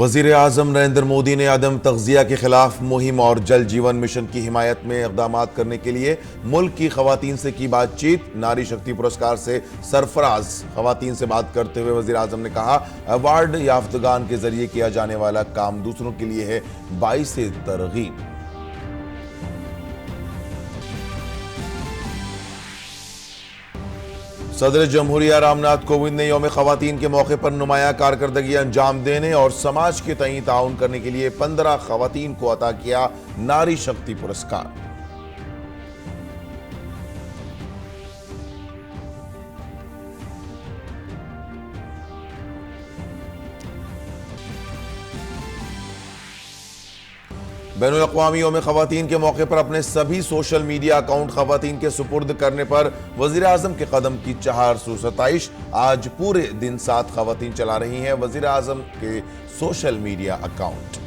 वज़ीर आज़म नरेंद्र मोदी ने अदम तग़ज़िया के खिलाफ मुहिम और जल जीवन मिशन की हिमायत में इक़दाम करने के लिए मुल्क की ख़वातीन से की बातचीत। नारी शक्ति पुरस्कार से सरफराज ख़वातीन से बात करते हुए वज़ीर आज़म ने कहा, अवार्ड याफ्तगान के जरिए किया जाने वाला काम दूसरों के लिए है बाइसे तरग़ीब। सदर जमहूरिया रामनाथ कोविंद ने यौम ख़वातीन के मौके पर नुमायां कारकर्दगी अंजाम देने और समाज के तई ताउन करने के लिए 15 ख़वातीन को अता किया नारी शक्ति पुरस्कार। बैनुल-अक़वामी यौम ख़वातीन के मौके पर अपने सभी सोशल मीडिया अकाउंट ख़वातीन के सुपुर्द करने पर वज़ीर आज़म के कदम की 427। आज पूरे दिन 7 ख़वातीन चला रही हैं वज़ीर आज़म के सोशल मीडिया अकाउंट।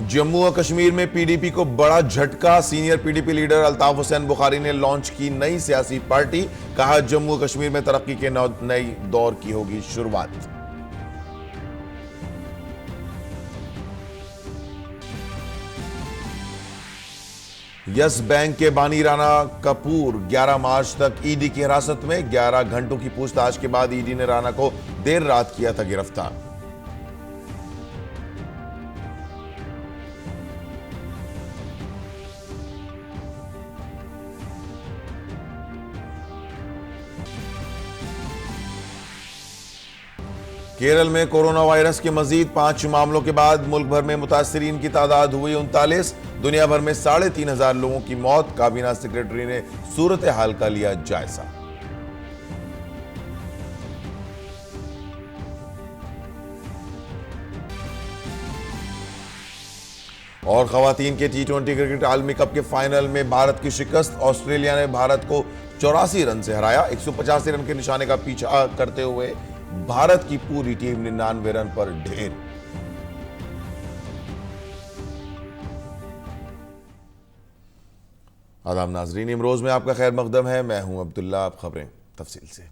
जम्मू और कश्मीर में पीडीपी को बड़ा झटका। Senior PDP leader Altaf Hussain Bukhari ने लॉन्च की नई सियासी पार्टी। कहा, जम्मू कश्मीर में तरक्की के नई दौर की होगी शुरुआत। यस बैंक के बानी राणा कपूर 11 मार्च तक ईडी की हिरासत में। 11 घंटों की पूछताछ के बाद ईडी ने राणा को देर रात किया था गिरफ्तार। केरल में कोरोना वायरस के मजीद 5 मामलों के बाद मुल्क भर में मुतासिरीन की तादाद हुई 39। दुनिया भर में 3,500 लोगों की मौत। काबीना सेक्रेटरी ने सूरत हाल का लिया जायजा। और खवातीन के T20 क्रिकेट आलमी कप के फाइनल में भारत की शिकस्त। ऑस्ट्रेलिया ने भारत को 84 रन से हराया। 185 रन के निशाने का पीछा करते हुए भारत की पूरी टीम 99 रन पर ढेर। आदाब नाजरीन, इमरोज में आपका खैर मकदम है। मैं हूं अब्दुल्ला। अब खबरें तफसील से।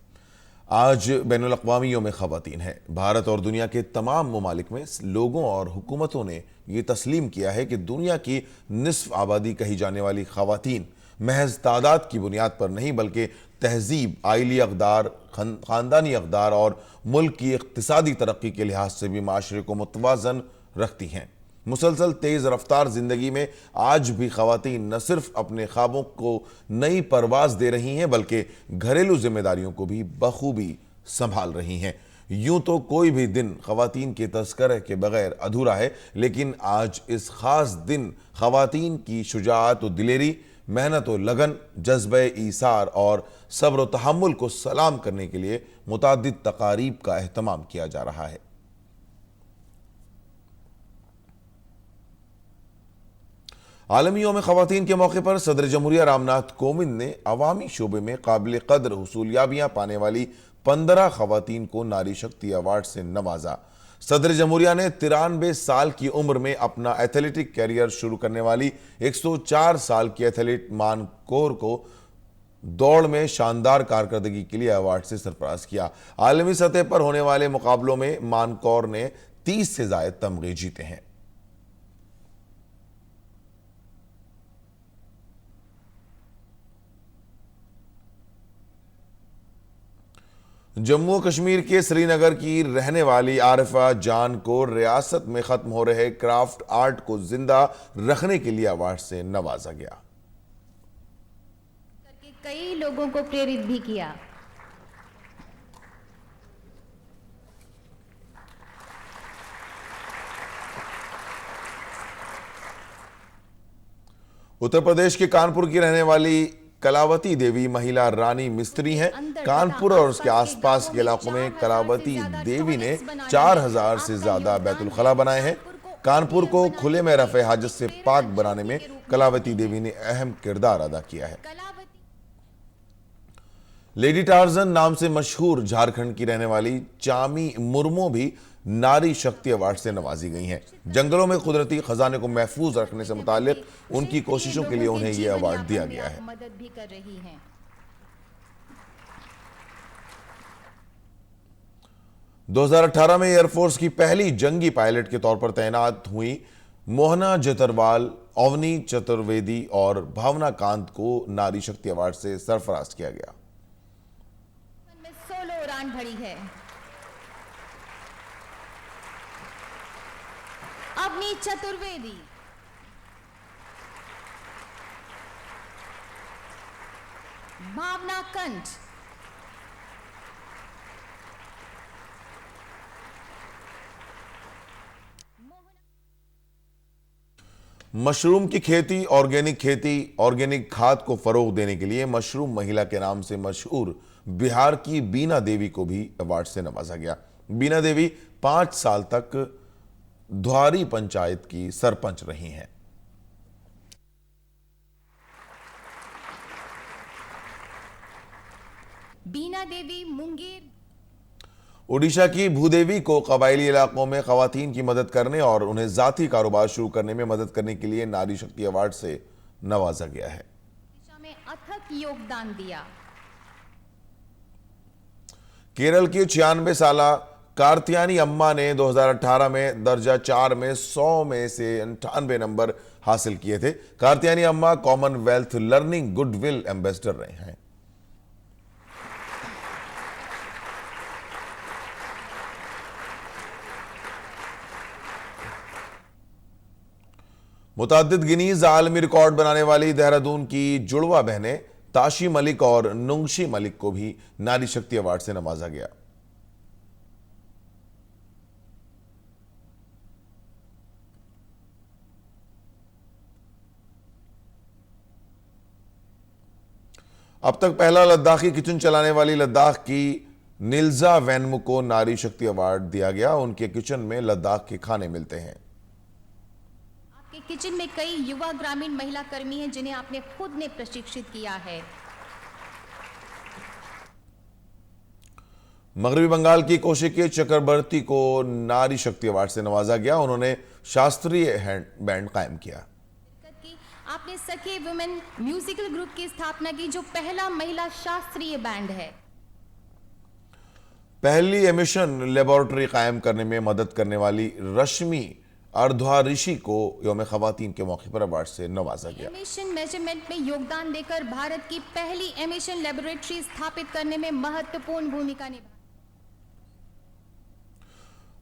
आज बैनुल-अक़वामी यौम ख़वातीन है। भारत और दुनिया के तमाम ममालिक में लोगों और हुकूमतों ने यह तस्लीम किया है कि दुनिया की निस्फ आबादी कही जाने वाली ख़वातीन महज तादाद की बुनियाद पर नहीं बल्कि तहजीब, आइली अक़दार, ख़ानदानी अक़दार और मुल्क की इक़्तिसादी तरक्की के लिहाज से भी माशरे को मुतवाज़न रखती हैं। मुसलसल तेज़ रफ्तार ज़िंदगी में आज भी ख़वातीन न सिर्फ अपने ख्वाबों को नई परवाज़ दे रही हैं बल्कि घरेलू जिम्मेदारियों को भी बखूबी संभाल रही हैं। यूं तो कोई भी दिन ख़वातीन के तज़किरे के बगैर अधूरा है, लेकिन आज इस ख़ास दिन ख़वातीन की शुजाअत व दिलेरी, मेहनत व लगन, जज्बे ईसार और सब्र व तहम्मुल को सलाम करने के लिए मुताद्दिद तकारीब का एहतमाम किया जा रहा है। आलमी यौम ख़वातीन के मौके पर सदर जमहूरिया रामनाथ कोविंद ने अवामी शोबे में काबिल कद्र हुसूलियाबियां पाने वाली 15 ख़वातीन को नारी शक्ति अवार्ड से नवाजा। सदर जमहूरिया ने 93 साल की उम्र में अपना एथलेटिक कैरियर शुरू करने वाली 104 साल की एथलीट मान कौर को दौड़ में शानदार कारकर्दगी के लिए अवार्ड से सरफराज किया। आलमी सतह पर होने वाले मुकाबलों में मान कौर ने 30 से ज्यादा तमगे जीते हैं। जम्मू कश्मीर के श्रीनगर की रहने वाली आरिफा जान को रियासत में खत्म हो रहे क्राफ्ट आर्ट को जिंदा रखने के लिए अवार्ड से नवाजा गया। कई लोगों को प्रेरित भी किया। उत्तर प्रदेश के कानपुर की रहने वाली कलावती देवी महिला रानी मिस्त्री हैं। कानपुर और उसके आसपास के इलाकों में कलावती देवी ने 4000 से ज्यादा बैतुल खला बनाए हैं। कानपुर को खुले में रफ़े हाजत से पाक बनाने में कलावती देवी ने अहम किरदार अदा किया है। लेडी टार्जन नाम से मशहूर झारखंड की रहने वाली चामी मुर्मू भी नारी शक्ति अवार्ड से नवाजी गई हैं। जंगलों में कुदरती खजाने को महफूज रखने से मुतालिक उनकी कोशिशों के लिए उन्हें यह अवार्ड दिया गया है। मदद भी कर रही हैं। 2018 में एयरफोर्स की पहली जंगी पायलट के तौर पर तैनात हुई मोहना जतरवाल, अवनी चतुर्वेदी और भावना कांत को नारी शक्ति अवार्ड से सरफराज किया गया। में 16 उड़ान भरी है। अवनी चतुर्वेदी, भावना कंठ, मशरूम की खेती, ऑर्गेनिक खाद को फरोग देने के लिए मशरूम महिला के नाम से मशहूर बिहार की बीना देवी को भी अवार्ड से नवाजा गया। बीना देवी 5 साल तक धुआरी पंचायत की सरपंच रही हैं। बीना देवी मुंगेर। ओडिशा की भूदेवी को कबायली इलाकों में खवातीन की मदद करने और उन्हें जाती कारोबार शुरू करने में मदद करने के लिए नारी शक्ति अवार्ड से नवाजा गया है। दिशा में अथक योगदान दिया। केरल की 96 साला कार्तियानी अम्मा ने 2018 में दर्जा 4 में 100 में से 98 नंबर हासिल किए थे। कार्तियानी अम्मा कॉमनवेल्थ लर्निंग गुडविल एम्बेसडर रहे हैं। मुताद्दिद गिनीज आलमी रिकॉर्ड बनाने वाली देहरादून की जुड़वा बहनें ताशी मलिक और नुंगशी मलिक को भी नारी शक्ति अवार्ड से नवाजा गया। अब तक पहला लद्दाखी किचन चलाने वाली लद्दाख की निल्जा वैनमु को नारी शक्ति अवार्ड दिया गया। उनके किचन में लद्दाख के खाने मिलते हैं। आपके किचन में कई युवा ग्रामीण महिला कर्मी हैं जिन्हें आपने खुद ने प्रशिक्षित किया है। मगरबी बंगाल की कौशिकी चक्रवर्ती को नारी शक्ति अवार्ड से नवाजा गया। उन्होंने शास्त्रीय बैंड कायम किया। आपने सखे वुमेन म्यूजिकल ग्रुप की स्थापना की, जो पहला महिला शास्त्रीय बैंड है। पहली एमिशन लेबोरेटरी कायम करने में मदद करने वाली रश्मि अर्ध्वा ऋषि को यौम खवातीन के मौके पर अवार्ड से नवाजा गया। एमिशन मेजरमेंट में योगदान देकर भारत की पहली एमिशन लेबोरेटरी स्थापित करने में महत्वपूर्ण भूमिका निभाई।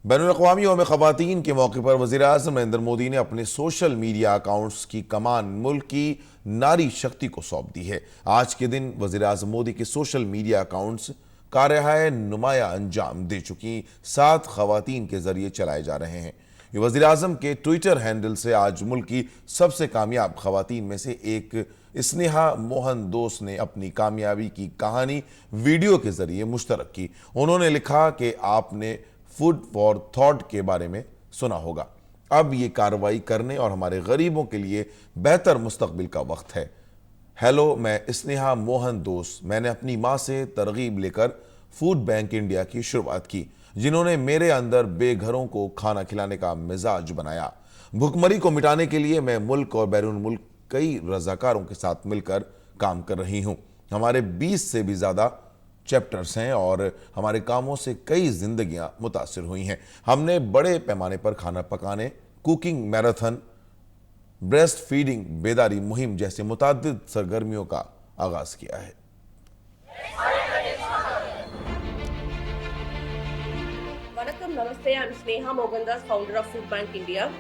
बैनुल-अक़वामी यौम खवातीन के मौके पर वज़ीर-ए-आज़म नरेंद्र मोदी ने अपने सोशल मीडिया अकाउंट्स की कमान मुल्क की नारी शक्ति को सौंप दी है। आज के दिन वज़ीर-ए-आज़म मोदी के सोशल मीडिया अकाउंट्स कारहाय नुमाया अंजाम दे चुकी 7 खवातीन के जरिए चलाए जा रहे हैं। ये वज़ीर-ए-आज़म के ट्विटर हैंडल से आज मुल्क की सबसे कामयाब खवातीन में से एक स्नेहा मोहन दोस्त ने अपनी कामयाबी की कहानी वीडियो के जरिए मुश्तरक की। उन्होंने लिखा कि आपने फूड फॉर थॉट के बारे में सुना होगा। अब ये कार्रवाई करने और हमारे गरीबों के लिए बेहतर मुस्तकबिल का वक्त है। हेलो, मैं स्नेहा मोहन दोस्त। मैंने अपनी माँ से तरगीब लेकर फूड बैंक इंडिया की शुरुआत की, जिन्होंने मेरे अंदर बेघरों को खाना खिलाने का मिजाज बनाया। भुखमरी को मिटाने के लिए मैं मुल्क और बैरून मुल्क कई रजाकारों के साथ मिलकर काम कर रही हूँ। हमारे 20 से भी ज़्यादा चैप्टर्स हैं और हमारे कामों से कई जिंदगियां मुतासिर हुई हैं। हमने बड़े पैमाने पर खाना पकाने, कुकिंग मैराथन, ब्रेस्ट फीडिंग, बेदारी मुहिम जैसे मुताद्दिद सरगर्मियों का आगाज किया है। Vanakkam, Namaste. I'm Sneha Mogandas, founder of Food Bank India.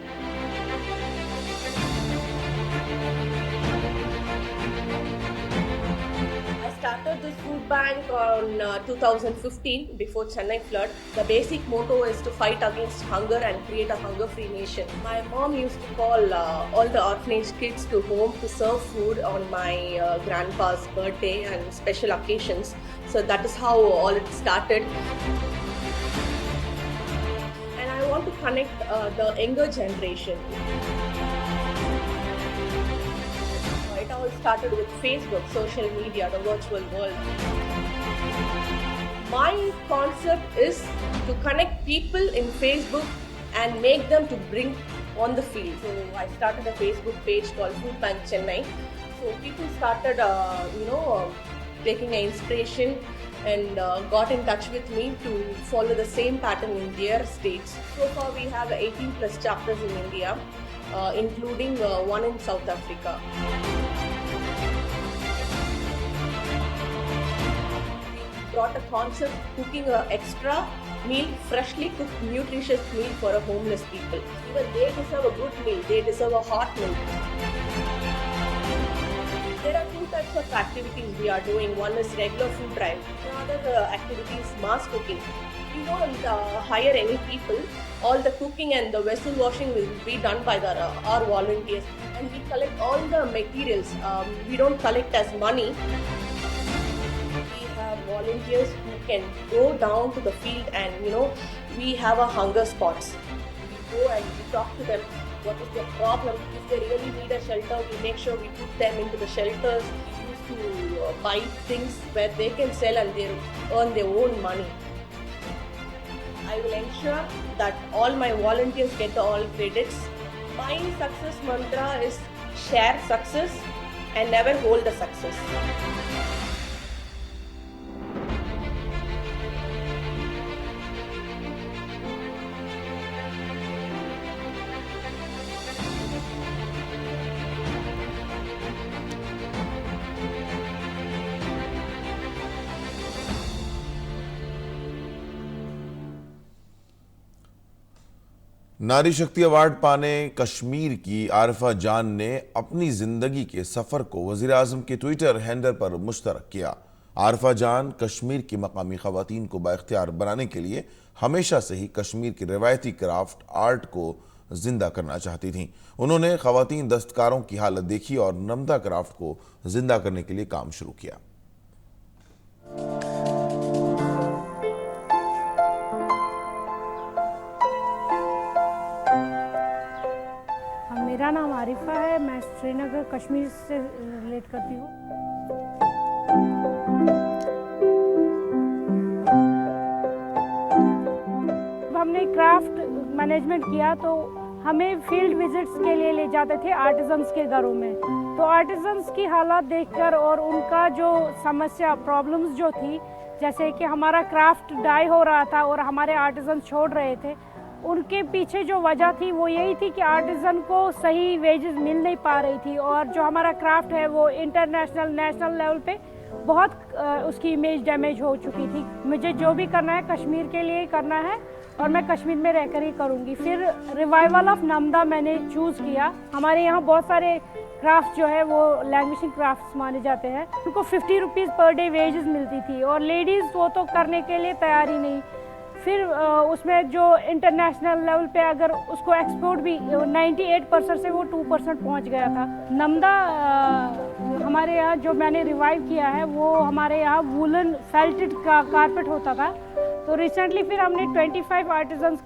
I started this food bank on 2015 before Chennai flood. The basic motto is to fight against hunger and create a hunger-free nation. My mom used to call all the orphanage kids to home to serve food on my grandpa's birthday and special occasions. So that is how all it started. And I want to connect the younger generation. It all started with Facebook, social media, the virtual world. My concept is to connect people in Facebook and make them to bring on the field. So I started a Facebook page called Food Bank Chennai. So people started, taking an inspiration and got in touch with me to follow the same pattern in their states. So far we have 18 plus chapters in India, including one in South Africa. We brought a concept cooking an extra meal, freshly cooked, nutritious meal for a homeless people. Even they deserve a good meal. They deserve a hot meal. There are two types of activities we are doing. One is regular food drive. Another activity is mass cooking. We won't hire any people. All the cooking and the vessel washing will be done by our volunteers. And we collect all the materials. We don't collect as money. We have volunteers who can go down to the field and, we have a hunger spots. We go and we talk to them. What is their problem? If they really need a shelter, we make sure we put them into the shelters. We used to buy things where they can sell and they earn their own money. I will ensure that all my volunteers get all credits. My success mantra is share success and never hold the success. नारी शक्ति award पाने कश्मीर की आरिफा जान ने अपनी जिंदगी के सफर को वजीर आजम के ट्विटर हैंडल पर मुश्तरक किया। आरिफा जान कश्मीर की मकामी खवातीन को बाइख्तियार बनाने के लिए हमेशा से ही कश्मीर की रिवायती क्राफ्ट आर्ट को जिंदा करना चाहती थीं। उन्होंने खवातीन दस्तकारों की हालत देखी और नमदा क्राफ्ट को जिंदा करने के लिए काम शुरू किया। मेरा नाम आरिफा है, मैं श्रीनगर कश्मीर से रिलेट करती हूँ। जब हमने क्राफ्ट मैनेजमेंट किया तो हमें फील्ड विजिट्स के लिए ले जाते थे आर्टिजन्स के घरों में। तो आर्टिजन्स की हालात देखकर और उनका जो समस्या प्रॉब्लम्स जो थी, जैसे कि हमारा क्राफ्ट डाई हो रहा था और हमारे आर्टिजन छोड़ रहे थे, उनके पीछे जो वजह थी वो यही थी कि आर्टिजन को सही वेजेस मिल नहीं पा रही थी और जो हमारा क्राफ्ट है वो इंटरनेशनल नेशनल लेवल पे बहुत उसकी इमेज डैमेज हो चुकी थी। मुझे जो भी करना है कश्मीर के लिए ही करना है और मैं कश्मीर में रहकर ही करूँगी। फिर रिवाइवल ऑफ नमदा मैंने चूज़ किया। हमारे यहाँ बहुत सारे क्राफ्ट जो है वो लैंग्वेजिंग क्राफ्ट्स माने जाते हैं। उनको 50 रुपीज़ पर डे वेजेस मिलती थी और लेडीज़ वो तो करने के लिए तैयार ही नहीं। फिर उसमें जो इंटरनेशनल लेवल पे अगर उसको एक्सपोर्ट भी 98% से वो 2% पहुंच गया था। नमदा हमारे यहाँ जो मैंने रिवाइव किया है वो हमारे यहाँ वूलन फेल्टेड का कारपेट होता था। तो रिसेंटली फिर हमने 25 आर्टिजन्स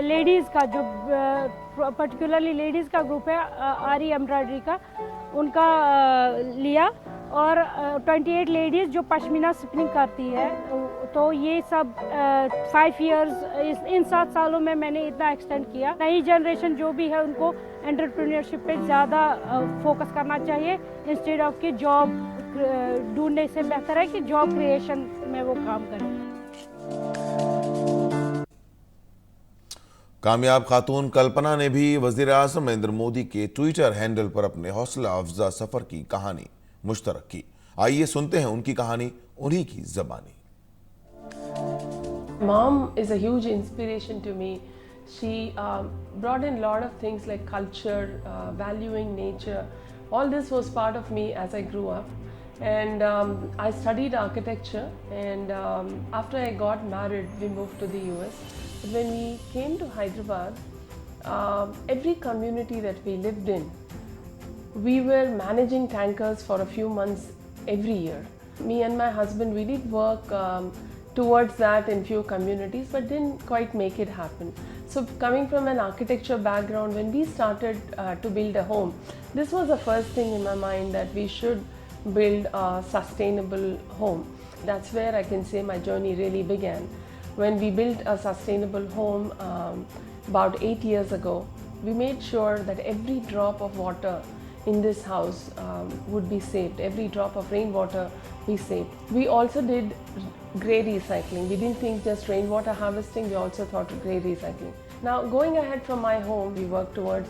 लेडीज़ का जो पर्टिकुलरली लेडीज़ का ग्रुप है आरी एम्ब्रॉयडरी का, उनका लिया और 28 लेडीज़ जो पश्मीना स्पिनिंग करती है। तो ये सब 5 इयर्स इन 7 सालों में मैंने इतना एक्सटेंड किया। नई जनरेशन जो भी है उनको एंटरप्रेन्योरशिप पे ज़्यादा फोकस करना चाहिए इंस्टेड ऑफ कि जॉब ढूंढने से बेहतर है कि जॉब क्रिएशन में वो काम करें। कामयाब खातून कल्पना ने भी वज़ीर आज़म नरेंद्र मोदी के ट्विटर हैंडल पर अपने हौसला अफजा सफ़र की कहानी मुश्तरक की। आइए सुनते हैं उनकी कहानी उन्हीं की ज़बानी। Mom is a huge inspiration to me. She brought in a lot of things like culture, valuing nature. All this was part of me as I grew up. And I studied architecture, and after I got married, we moved to the US. But when we came to Hyderabad, every community that we lived in, we were managing tankers for a few months every year. Me and my husband, we did work towards that in few communities, but didn't quite make it happen. So coming from an architecture background, when we started to build a home, this was the first thing in my mind, that we should build a sustainable home. That's where I can say my journey really began. When we built a sustainable home about 8 years ago, we made sure that every drop of water in this house would be saved. Every drop of rainwater we saved. We also did grey recycling. We didn't think just rainwater harvesting, we also thought of grey recycling. Now going ahead from my home, we worked towards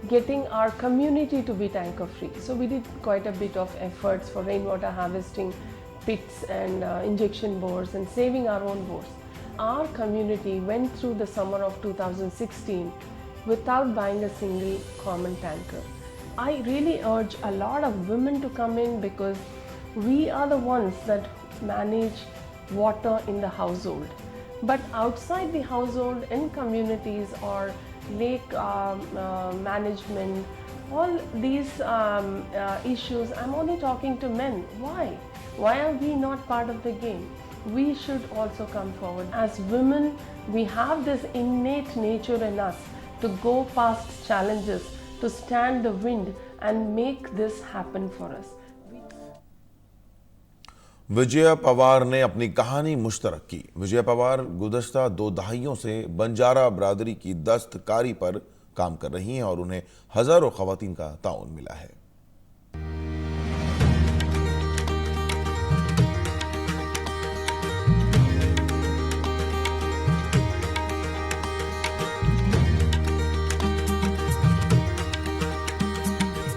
getting our community to be tanker free. So we did quite a bit of efforts for rainwater harvesting pits and injection bores and saving our own bores. Our community went through the summer of 2016 without buying a single common tanker. I really urge a lot of women to come in because we are the ones that manage water in the household. But outside the household, in communities or lake management, all these issues, I'm only talking to men. Why? Why are we not part of the game? We should also come forward. As women, we have this innate nature in us to go past challenges, to stand the wind and make this happen for us. Vijaya Pawar ने अपनी कहानी मुश्तरक की। विजया पवार गुज़श्ता 2 दहाइयों से बंजारा बरादरी की दस्तकारी पर काम कर रही हैं और उन्हें हजारों ख़वातीन का ताउन मिला है।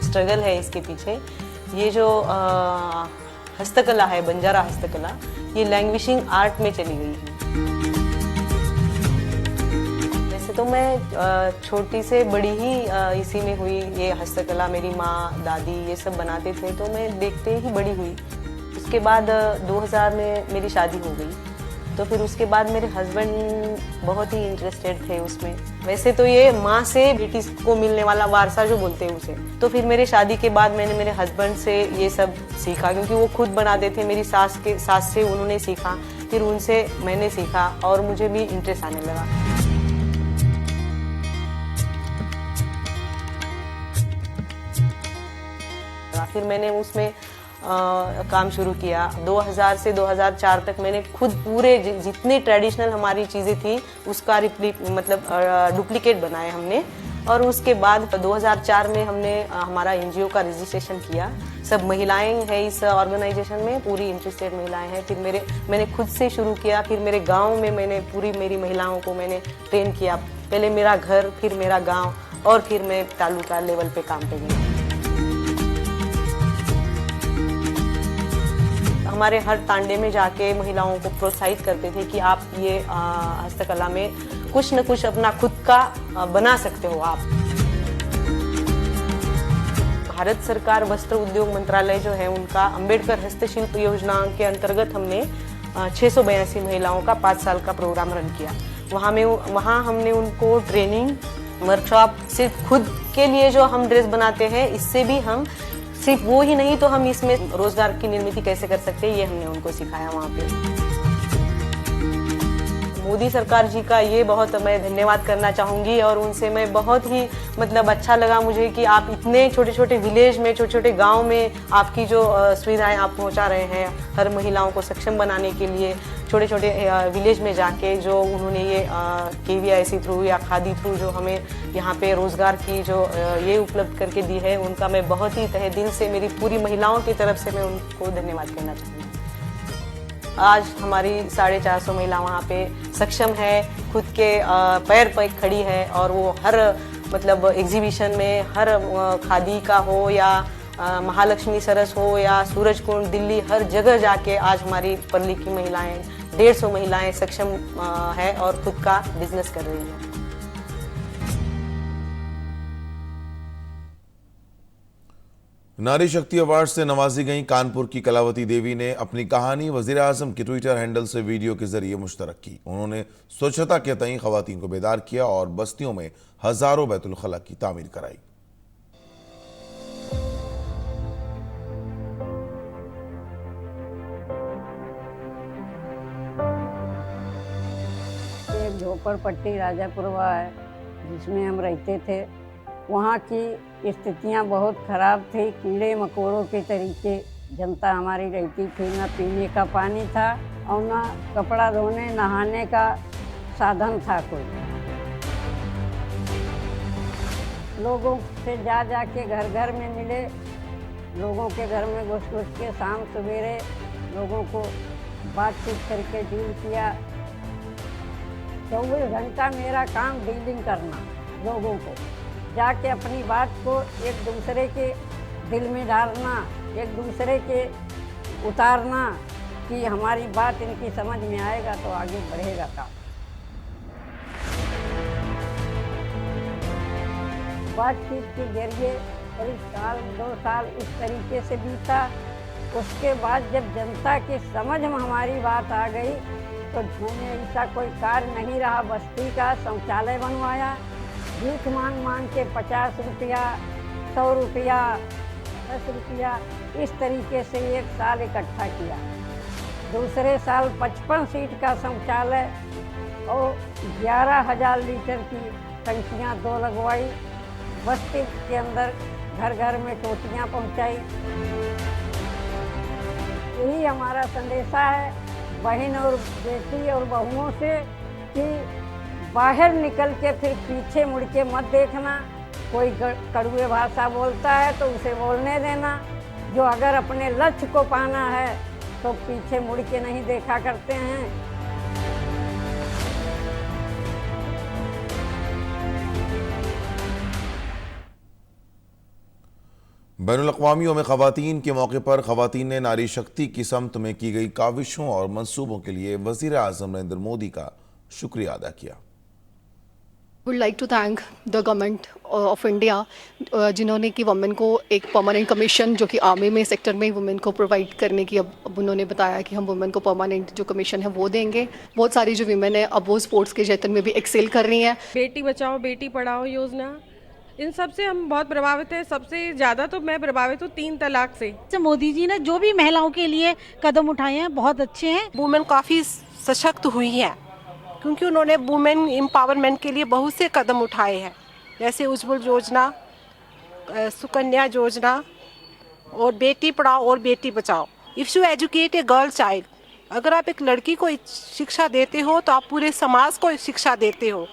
स्ट्रगल है इसके पीछे। ये जो हस्तकला है, बंजारा हस्तकला, ये लैंग्विशिंग आर्ट में चली गई है। वैसे तो मैं छोटी से बड़ी ही इसी में हुई। ये हस्तकला मेरी माँ दादी ये सब बनाते थे तो मैं देखते ही बड़ी हुई। उसके बाद 2000 में मेरी शादी हो गई तो फिर उसके बाद मेरे हस्बैंड बहुत ही इंटरेस्टेड थे उसमें। वैसे तो ये माँ से बेटी को मिलने वाला वारसा जो बोलते हैं उसे, तो फिर मेरे शादी के बाद मैंने मेरे हस्बैंड से ये सब सीखा क्योंकि वो खुद बनाते थे। मेरी सास से उन्होंने सीखा, फिर उनसे मैंने सीखा और मुझे भी इंटरेस्ट आने लगा। फिर मैंने उसमें काम शुरू किया। 2000 से 2004 तक मैंने खुद पूरे जितनी ट्रेडिशनल हमारी चीज़ें थी उसका डुप्लीकेट बनाए हमने। और उसके बाद 2004 में हमने हमारा एनजीओ का रजिस्ट्रेशन किया। सब महिलाएं हैं इस ऑर्गेनाइजेशन में, पूरी इंटरेस्टेड महिलाएं हैं। फिर मैंने खुद से शुरू किया। फिर मेरे गांव में मैंने पूरी मेरी महिलाओं को मैंने ट्रेन किया। पहले मेरा घर, फिर मेरा गाँव और फिर मैं तालुका लेवल पे काम पे गई। हमारे हर तांडे में जाके महिलाओं को प्रोत्साहित करते थे कि आप ये हस्तकला में कुछ न कुछ अपना खुद का बना सकते हो आप। भारत सरकार वस्त्र उद्योग मंत्रालय जो है उनका अंबेडकर हस्तशिल्प योजना के अंतर्गत हमने 682 महिलाओं का 5 साल का प्रोग्राम रन किया। वहाँ हमने उनको ट्रेनिंग वर्कशॉप, सिर्फ खुद के लिए जो हम ड्रेस बनाते हैं इससे भी हम सिर्फ वो ही नहीं तो हम इसमें रोजगार की निर्मित कैसे कर सकते हैं ये हमने उनको सिखाया वहाँ पे। मोदी सरकार जी का ये बहुत मैं धन्यवाद करना चाहूँगी और उनसे मैं बहुत ही अच्छा लगा मुझे कि आप इतने छोटे छोटे विलेज में, छोटे छोटे गांव में आपकी जो सुविधाएं आप पहुंचा रहे हैं हर महिलाओं को सक्षम बनाने के लिए। छोटे छोटे विलेज में जाके जो उन्होंने ये KVIC थ्रू या खादी थ्रू जो हमें यहाँ पे रोज़गार की जो ये उपलब्ध करके दी है उनका मैं बहुत ही तहे दिल से, मेरी पूरी महिलाओं की तरफ से मैं उनको धन्यवाद करना चाहूँगी। आज हमारी 450 महिला वहाँ पे सक्षम है, खुद के पैर पर खड़ी है और वो हर एग्जीबिशन में, हर खादी का हो या महालक्ष्मी सरस हो या सूरजकुंड दिल्ली, हर जगह जाके आज हमारी पर्ली की महिलाएं 150 महिलाएं सक्षम है और खुद का बिजनेस कर रही हैं। नारी शक्ति अवार्ड से नवाजी गई कानपुर की कलावती देवी ने अपनी कहानी वज़ीर-ए-आज़म के ट्विटर हैंडल से वीडियो के जरिए मुश्तरक की। उन्होंने स्वच्छता के तई ख़वातीन को बेदार किया और बस्तियों में हजारों बैतुल खला की तामीर कराई। एक झोपड़पट्टी राजापुरवा है जिसमें हम रहते थे। वहाँ की स्थितियाँ बहुत ख़राब थी, कीड़े मकोड़ों के तरीके जनता हमारी रहती थी। न पीने का पानी था और न कपड़ा धोने नहाने का साधन था कोई। लोगों से जा के घर घर में मिले, लोगों के घर में घुस के शाम सवेरे लोगों को बातचीत करके डील किया। 24 घंटा मेरा काम डीलिंग करना, लोगों को जाके अपनी बात को एक दूसरे के दिल में डालना, एक दूसरे के उतारना कि हमारी बात इनकी समझ में आएगा तो आगे बढ़ेगा काम। बातचीत के जरिए करीब साल 2 साल इस तरीके से बीता। उसके बाद जब जनता की समझ में हमारी बात आ गई तो मैंने ऐसा कोई कार्य नहीं रहा, बस्ती का शौचालय बनवाया। भीख मांग के 50 रुपया, 100 रुपया, 10 रुपया इस तरीके से एक साल इकट्ठा किया। दूसरे साल 55 सीट का शौचालय और 11,000 लीटर की टंकियाँ 2 लगवाई। बस्ती के अंदर घर घर में टोटियाँ पहुँचाई। यही हमारा संदेशा है बहन और बेटी और बहुओं से कि बाहर निकल के फिर पीछे मुड़ के मत देखना। कोई कड़वे भाषा बोलता है तो उसे बोलने देना। जो अगर अपने लक्ष्य को पाना है तो पीछे मुड़ के नहीं देखा करते हैं। बैनुल-अक़वामी यौम ख़वातीन के मौके पर ख़वातीन ने नारी शक्ति की समत में की गई काविशों और मंसूबों के लिए वज़ीर आज़म नरेंद्र मोदी का शुक्रिया अदा किया। Would like to thank the government of India जिन्होंने कि वुमेन को एक परमानेंट कमीशन जो कि आर्मी में सेक्टर में वुमेन को प्रोवाइड करने की अब उन्होंने बताया कि हम वुमेन को परमानेंट जो कमीशन है वो देंगे। बहुत सारी जो वीमेन है अब वो स्पोर्ट्स के क्षेत्र में भी एक्सेल कर रही हैं। बेटी बचाओ बेटी पढ़ाओ योजना, इन सब से हम बहुत प्रभावित हैं। सबसे ज़्यादा तो मैं प्रभावित हूँ 3 तलाक से। मोदी जी ने जो भी महिलाओं के लिए कदम उठाए हैं बहुत अच्छे हैं। वुमेन काफ़ी सशक्त हुई है क्योंकि उन्होंने वुमेन एम्पावरमेंट के लिए बहुत से कदम उठाए हैं, जैसे उज्ज्वल योजना, सुकन्या योजना और बेटी पढ़ाओ और Beti Bachao. If you educate a girl child, अगर आप एक लड़की को शिक्षा देते हो तो आप पूरे समाज को शिक्षा देते हो।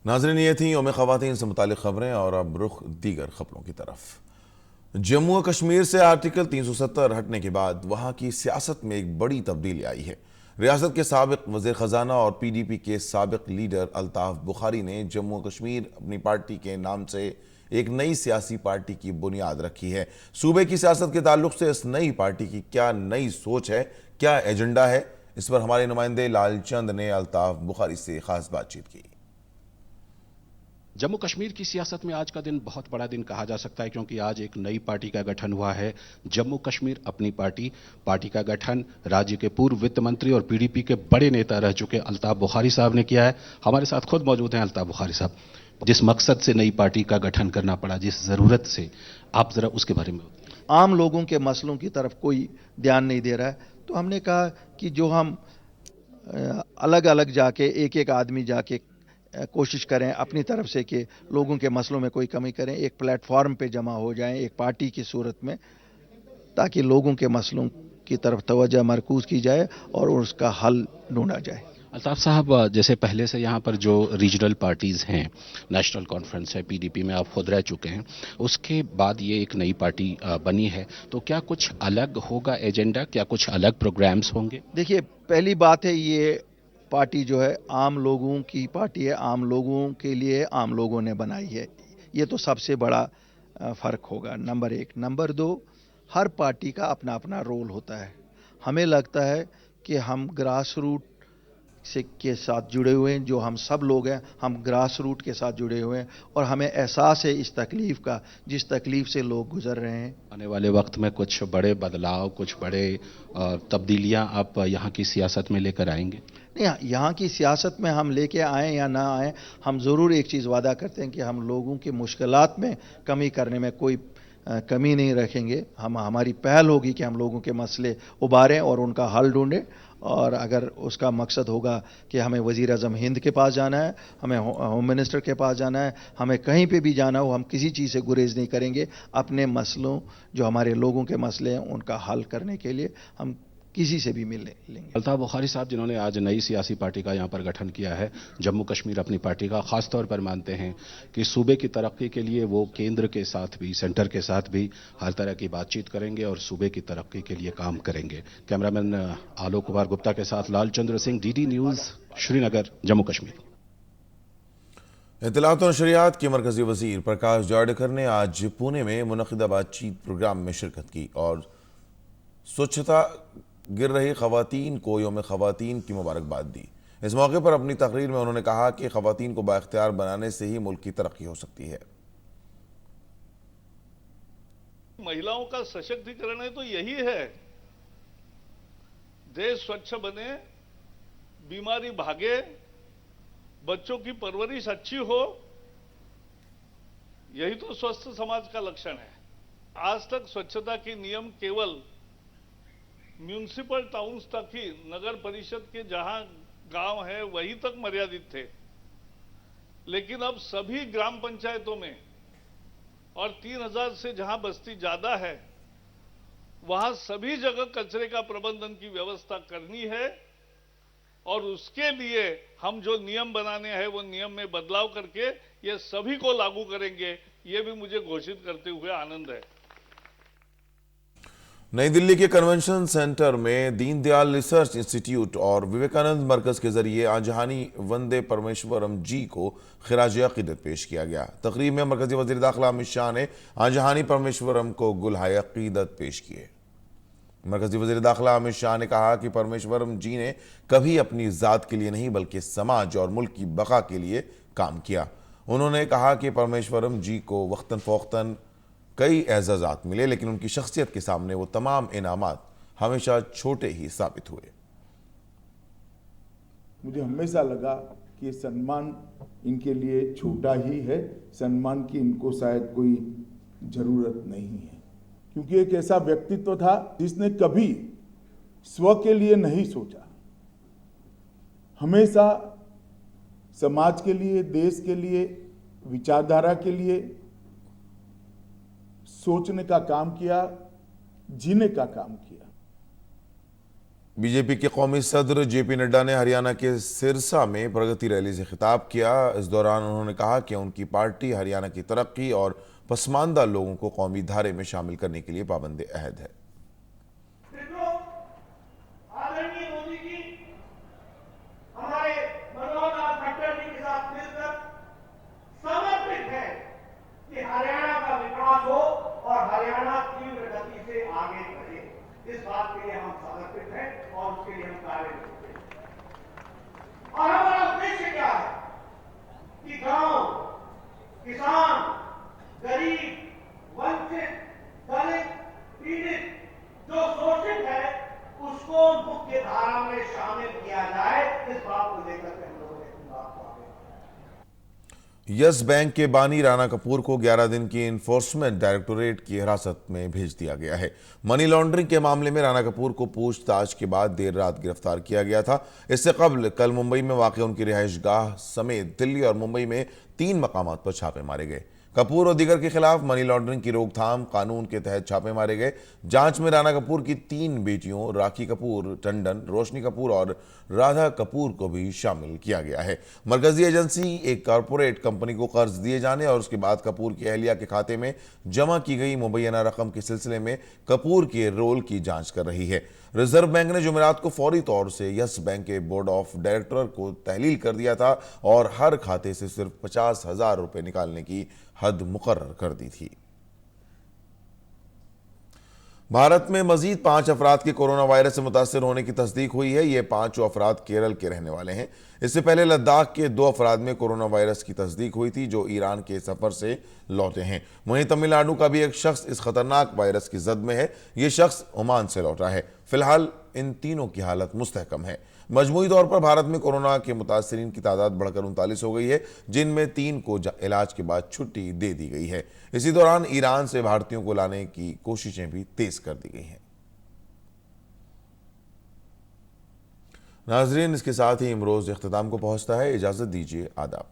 नाज़रीन, ये थी यौम ख़वातीन से मुतालिक खबरें और अब रुख दीगर खबरों की तरफ। जम्मू और कश्मीर से आर्टिकल 370 हटने के बाद वहाँ की सियासत में एक बड़ी तब्दीली आई है। रियासत के साबिक वज़ीर ख़जाना और PDP के साबिक लीडर अल्ताफ़ बुखारी ने जम्मू और कश्मीर अपनी पार्टी के नाम से एक नई सियासी पार्टी की बुनियाद रखी है। सूबे की सियासत के ताल्लुक से इस नई पार्टी की क्या नई सोच है, क्या एजेंडा है, इस पर हमारे नुमाइंदे लालचंद ने अल्ताफ़ बुखारी से खास बातचीत की। जम्मू कश्मीर की सियासत में आज का दिन बहुत बड़ा दिन कहा जा सकता है क्योंकि आज एक नई पार्टी का गठन हुआ है। जम्मू कश्मीर अपनी पार्टी का गठन राज्य के पूर्व वित्त मंत्री और PDP के बड़े नेता रह चुके अल्ताफ़ बुखारी साहब ने किया है। हमारे साथ खुद मौजूद हैं अल्ताफ़ बुखारी साहब। जिस मकसद से नई पार्टी का गठन करना पड़ा, जिस ज़रूरत से, आप ज़रा उसके बारे में। आम लोगों के मसलों की तरफ कोई ध्यान नहीं दे रहा है, तो हमने कहा कि जो हम अलग अलग जाके एक एक आदमी जाके कोशिश करें अपनी तरफ से कि लोगों के मसलों में कोई कमी करें, एक प्लेटफॉर्म पे जमा हो जाएं एक पार्टी की सूरत में, ताकि लोगों के मसलों की तरफ तवज्जो मरकूज़ की जाए और उसका हल ढूंढा जाए। अल्ताफ़ साहब, जैसे पहले से यहाँ पर जो रीजनल पार्टीज़ हैं, नेशनल कॉन्फ्रेंस है, PDP में आप खुद रह चुके हैं, उसके बाद ये एक नई पार्टी बनी है, तो क्या कुछ अलग होगा एजेंडा, क्या कुछ अलग प्रोग्राम्स होंगे? देखिए, पहली बात है ये पार्टी जो है आम लोगों की पार्टी है, आम लोगों के लिए आम लोगों ने बनाई है, ये तो सबसे बड़ा फ़र्क होगा, नंबर 1। नंबर 2, हर पार्टी का अपना अपना रोल होता है। हमें लगता है कि हम ग्रास रूट से के साथ जुड़े हुए हैं, जो हम सब लोग हैं, हम ग्रास रूट के साथ जुड़े हुए हैं और हमें एहसास है इस तकलीफ़ का, जिस तकलीफ़ से लोग गुजर रहे हैं। आने वाले वक्त में कुछ बड़े बदलाव, कुछ बड़े तब्दीलियां आप यहाँ की सियासत में लेकर आएंगे? नहीं, यहाँ की सियासत में हम लेके आएँ या ना आएँ, हम ज़रूर एक चीज़ वादा करते हैं कि हम लोगों की मुश्किलात में कमी करने में कोई कमी नहीं रखेंगे। हमारी पहल होगी कि हम लोगों के मसले उबारें और उनका हल ढूंढें, और अगर उसका मकसद होगा कि हमें वज़ीर आज़म हिंद के पास जाना है, हमें होम मिनिस्टर के पास जाना है, हमें कहीं पे भी जाना हो, हम किसी चीज़ से गुरेज नहीं करेंगे। अपने मसलों, जो हमारे लोगों के मसले हैं, उनका हल करने के लिए हम किसी से भी मिल लेंगे। अल्ताफ बुखारी साहब, जिन्होंने आज नई सियासी पार्टी का यहाँ पर गठन किया है, जम्मू कश्मीर अपनी पार्टी का, खास तौर पर मानते हैं कि सूबे की तरक्की के लिए वो केंद्र के साथ भी, सेंटर के साथ भी हर तरह की बातचीत करेंगे और सूबे की तरक्की के लिए काम करेंगे। कैमरामैन आलोक कुमार गुप्ता के साथ लालचंद्र सिंह, डीडी न्यूज, श्रीनगर, जम्मू कश्मीर। इत्तलात और नशरियात के मरकजी वजीर प्रकाश जावड़ेकर ने आज पुणे में मुनक़िदा बातचीत प्रोग्राम में शिरकत की और स्वच्छता गिर रही खवातीन को यौम खवातीन की मुबारकबाद दी। इस मौके पर अपनी तकरीर में उन्होंने कहा कि खवातीन को बाइख्तियार बनाने से ही मुल्क की तरक्की हो सकती है। महिलाओं का सशक्तिकरण है तो यही है, देश स्वच्छ बने, बीमारी भागे, बच्चों की परवरिश अच्छी हो, यही तो स्वस्थ समाज का लक्षण है। आज तक स्वच्छता के नियम केवल म्यूनिसिपल टाउन्स तक ही, नगर परिषद के जहां गांव है वहीं तक मर्यादित थे, लेकिन अब सभी ग्राम पंचायतों में और 3000 से जहां बस्ती ज्यादा है वहां सभी जगह कचरे का प्रबंधन की व्यवस्था करनी है और उसके लिए हम जो नियम बनाने हैं वो नियम में बदलाव करके ये सभी को लागू करेंगे, ये भी मुझे घोषित करते हुए आनंद है। नई दिल्ली के कन्वेंशन सेंटर में दीनदयाल रिसर्च इंस्टीट्यूट और विवेकानंद मरकज के जरिए आजहानी वंदे परमेश्वरम जी को खिराज अकीदत पेश किया गया। तकरीब में मरकजी वज़ीर दाखिला अमित शाह ने आजहानी परमेश्वरम को गुलहाए अकीदत पेश किए। मरकजी वज़ीर दाखिला अमित शाह ने कहा कि परमेश्वरम जी ने कभी अपनी ज़ात के लिए नहीं बल्कि समाज और मुल्क की बका के लिए काम किया। उन्होंने कहा कि परमेश्वरम जी को वक्तन फ़ौक्तन कई एजाज़ात मिले, लेकिन उनकी शख्सियत के सामने वो तमाम इनामात हमेशा छोटे ही साबित हुए। मुझे हमेशा लगा कि सम्मान इनके लिए छोटा ही है, सम्मान की इनको शायद कोई ज़रूरत नहीं है, क्योंकि एक ऐसा व्यक्तित्व था जिसने कभी स्व के लिए नहीं सोचा, हमेशा समाज के लिए, देश के लिए, विचारधारा के लिए सोचने का काम किया, जीने का काम किया। बीजेपी के कौमी सदर जेपी नड्डा ने हरियाणा के सिरसा में प्रगति रैली से खिताब किया। इस दौरान उन्होंने कहा कि उनकी पार्टी हरियाणा की तरक्की और पसमानदा लोगों को कौमी धारे में शामिल करने के लिए पाबंद अहद है। आदरणीय मोदी जी हमारे मनोहर लाल खट्टर जी के साथ मिलकर समर्पित है कि हरियाणा का विकास हो और हरियाणा तीव्र गति से आगे बढ़े। इस बात के लिए हम समर्पित हैं और उसके लिए हम कार्य करते हैं। और हमारा उद्देश्य क्या है कि गांव, किसान, गरीब, वंचित, दलित, पीड़ित जो शोषित है उसको मुख्य धारा में शामिल किया जाए। इस बात को लेकर के हम लोगों ने बात को आगे। यस बैंक के बानी राणा कपूर को 11 दिन की इन्फोर्समेंट डायरेक्टोरेट की हिरासत में भेज दिया गया है। मनी लॉन्ड्रिंग के मामले में राणा कपूर को पूछताछ के बाद देर रात गिरफ्तार किया गया था। इससे कबल कल मुंबई में वाक़ उनकी रिहाइशगाह समेत दिल्ली और मुंबई में 3 मकामात पर छापे मारे गए। कपूर और दीगर के खिलाफ मनी लॉन्ड्रिंग की रोकथाम कानून के तहत छापे मारे गए। जांच में राणा कपूर की 3 बेटियों राखी कपूर टंडन, रोशनी कपूर और राधा कपूर को भी शामिल किया गया है। मरकजी एजेंसी एक कॉरपोरेट कंपनी को कर्ज दिए जाने और उसके बाद कपूर की अहलिया के खाते में जमा की गई मुबैना रकम के सिलसिले में कपूर के रोल की जांच कर रही है। रिजर्व बैंक ने जुमेरात को फौरी तौर से यस बैंक के बोर्ड ऑफ डायरेक्टर को तहलील कर दिया था और हर खाते से सिर्फ 50,000 रुपए निकालने की हद मुकर्रर कर दी थी। भारत में मजीद 5 अफराद के कोरोना वायरस से मुतासिर होने की तस्दीक हुई है। ये 5 अफराद केरल के रहने वाले हैं। इससे पहले लद्दाख के 2 अफराद में कोरोना वायरस की तस्दीक हुई थी जो ईरान के सफर से लौटे हैं। वहीं तमिलनाडु का भी एक शख्स इस खतरनाक वायरस की जद में है। ये शख्स ओमान से लौटा है। फिलहाल इन तीनों की हालत मुस्तहकम है। मजमूई तौर पर भारत में कोरोना के मुतासरीन की तादाद बढ़कर 39 हो गई है, जिनमें 3 को इलाज के बाद छुट्टी दे दी गई है। इसी दौरान ईरान से भारतीयों को लाने की कोशिशें भी तेज कर दी गई हैं। नाजरीन, इसके साथ ही इमरोज इख्तिताम को पहुंचता है। इजाजत दीजिए, आदाब।